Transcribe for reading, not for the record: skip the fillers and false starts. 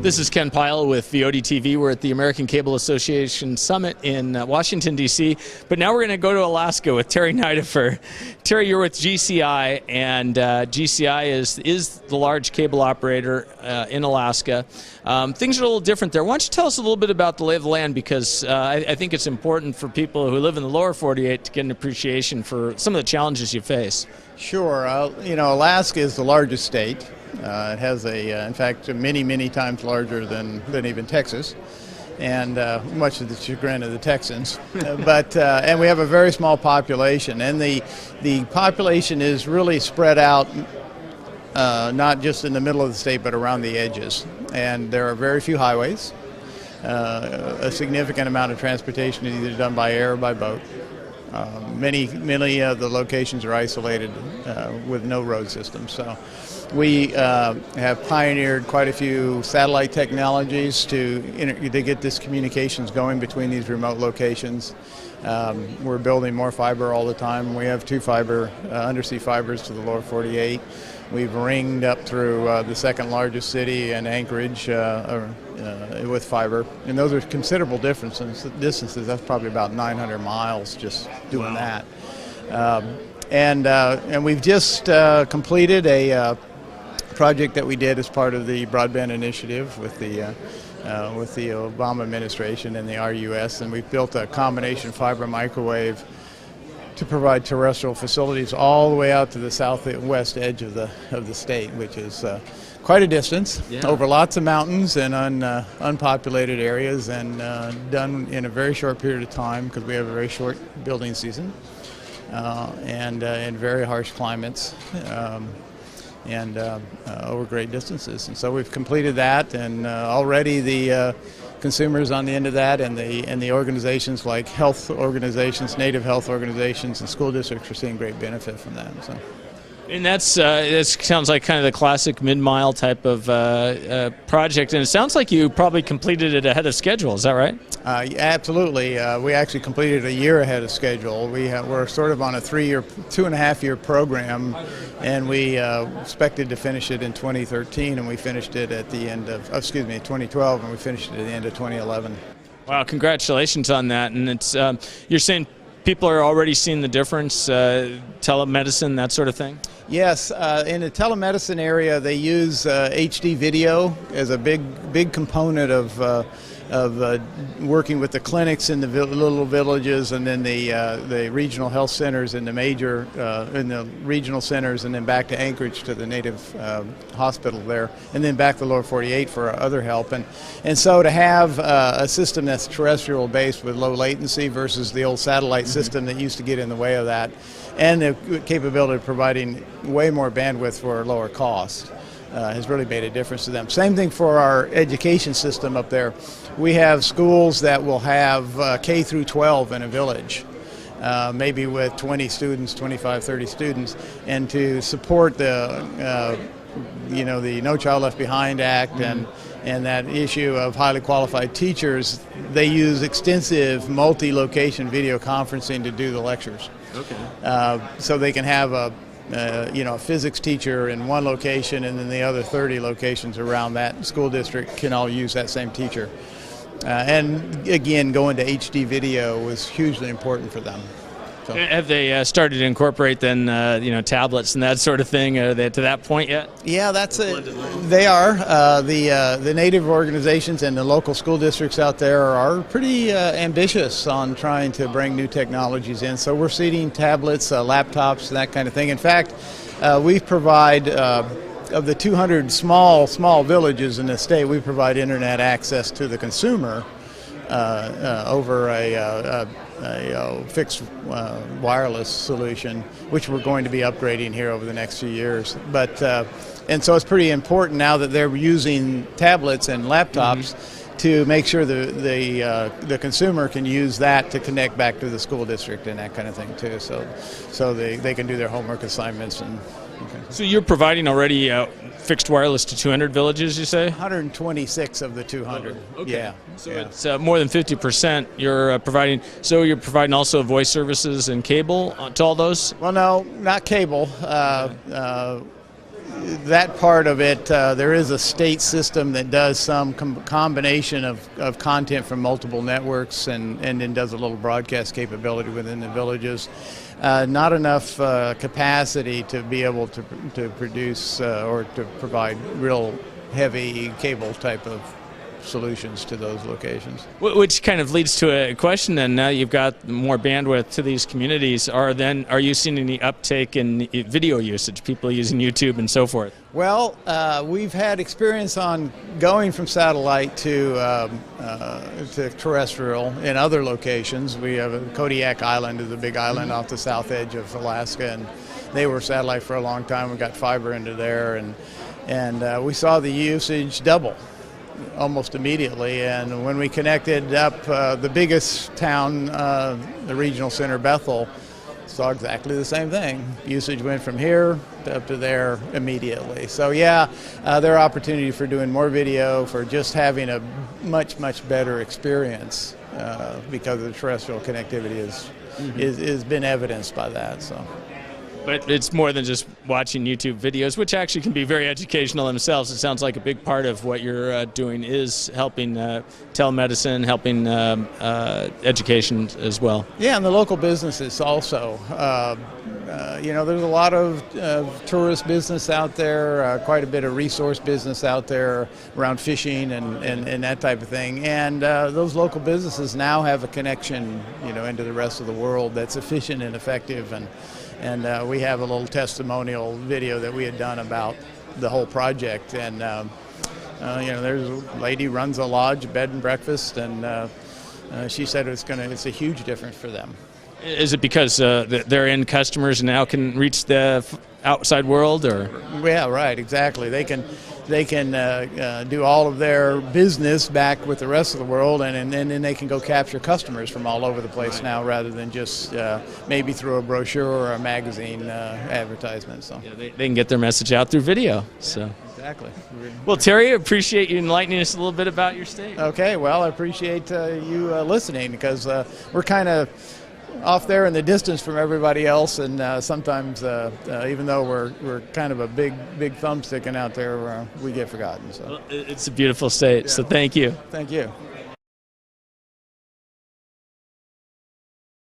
This is Ken Pyle with VOD TV. We're at the American Cable Association Summit in Washington, D.C. But now we're going to go to Alaska with Terry Nidiffer. Terry, you're with GCI, and GCI is the large cable operator in Alaska. Things are a little different there. Why don't you tell us a little bit about the lay of the land, because I think it's important for people who live in the lower 48 to get an appreciation for some of the challenges you face. Sure. Alaska is the largest state. It has in fact, many times larger than even Texas, and much to the chagrin of the Texans. And we have a very small population, and the population is really spread out, not just in the middle of the state, but around the edges. And there are very few highways. A significant amount of transportation is either done by air or by boat. Many of the locations are isolated with no road systems. So we have pioneered quite a few satellite technologies to get this communications going between these remote locations. We're building more fiber all the time. We have 2 undersea fibers to the lower 48. We've ringed up through the second largest city in Anchorage with fiber, and those are considerable distances. That's probably about 900 miles just doing that. And we've just completed a project that we did as part of the Broadband initiative with the Obama administration and the RUS, and we've built a combination fiber microwave to provide terrestrial facilities all the way out to the southwest edge of the state, which is quite a distance, over lots of mountains and unpopulated areas, and done in a very short period of time because we have a very short building season, and in very harsh climates, and over great distances. And so we've completed that, and already the consumers on the end of that, and the organizations like health organizations, native health organizations, and school districts are seeing great benefit from that. So. And that sounds like kind of the classic mid-mile type of project, and it sounds like you probably completed it ahead of schedule. Is that right? Absolutely. We actually completed a year ahead of schedule. We're sort of on a 2.5-year program, and we expected to finish it in 2013, and we finished it at the end of 2012, and we finished it at the end of 2011. Wow! Congratulations on that. And it's you're saying people are already seeing the difference, telemedicine, that sort of thing? Yes, in the telemedicine area, they use HD video as a big component of working with the clinics in the little villages, and then the regional health centers in the regional centers, and then back to Anchorage to the native hospital there, and then back to the lower 48 for other help. And so to have a system that's terrestrial based with low latency versus the old satellite system that used to get in the way of that, and the capability of providing way more bandwidth for a lower cost, has really made a difference to them. Same thing for our education system up there. We have schools that will have K through 12 in a village, maybe with 20 students, 25, 30 students, and to support the No Child Left Behind Act and that issue of highly qualified teachers, they use extensive multi-location video conferencing to do the lectures. Okay. So they can have a physics teacher in one location, and then the other 30 locations around that school district can all use that same teacher. And again, going to HD video was hugely important for them. So. Have they started to incorporate then, tablets and that sort of thing? Are they to that point yet? Yeah, they are. The native organizations and the local school districts out there are pretty ambitious on trying to bring new technologies in. So we're seeing tablets, laptops, that kind of thing. In fact, we provide, of the 200 small villages in the state, we provide internet access to the consumer over a fixed wireless solution, which we're going to be upgrading here over the next few years. And so it's pretty important now that they're using tablets and laptops to make sure the consumer can use that to connect back to the school district and that kind of thing too. So they can do their homework assignments. So you're providing already fixed wireless to 200 villages, you say? 126 of the 200. Okay. Yeah. So it's more than 50% you're providing. So you're providing also voice services and cable to all those? Well, no, not cable. that part of it, there is a state system that does some combination of content from multiple networks and then does a little broadcast capability within the villages. Not enough capacity to be able to produce or to provide real heavy cable type of solutions to those locations. Which kind of leads to a question then. Now you've got more bandwidth to these communities. Are you seeing any uptake in video usage, people using YouTube and so forth? Well, we've had experience on going from satellite to terrestrial in other locations. We have Kodiak Island is a big island off the south edge of Alaska, and they were satellite for a long time. We got fiber into there, and we saw the usage double almost immediately. And when we connected up the biggest town, the regional center, Bethel, saw exactly the same thing. Usage went from here up to there immediately. So yeah, there are opportunity for doing more video, for just having a much better experience because of the terrestrial connectivity is been evidenced by that. So. But it's more than just watching YouTube videos, which actually can be very educational themselves. It sounds like a big part of what you're doing is helping telemedicine, helping education as well. Yeah, and the local businesses also. There's a lot of tourist business out there, quite a bit of resource business out there around fishing and that type of thing. And those local businesses now have a connection, into the rest of the world that's efficient and effective. And we have a little testimonial video that we had done about the whole project. And, there's a lady who runs a lodge, a bed and breakfast, and she said it's a huge difference for them. Is it because their end customers now can reach the outside world, or? Yeah, right, exactly. They can do all of their business back with the rest of the world, and then they can go capture customers from all over the place now, rather than just maybe through a brochure or a magazine advertisement. So yeah, they can get their message out through video. So exactly. Well, Terry, appreciate you enlightening us a little bit about your state. Okay, well, I appreciate you listening, because we're kind of off there in the distance from everybody else, and sometimes even though we're kind of a big thumb sticking out there, we get forgotten. So well, it's a beautiful state. Yeah. So thank you. Thank you.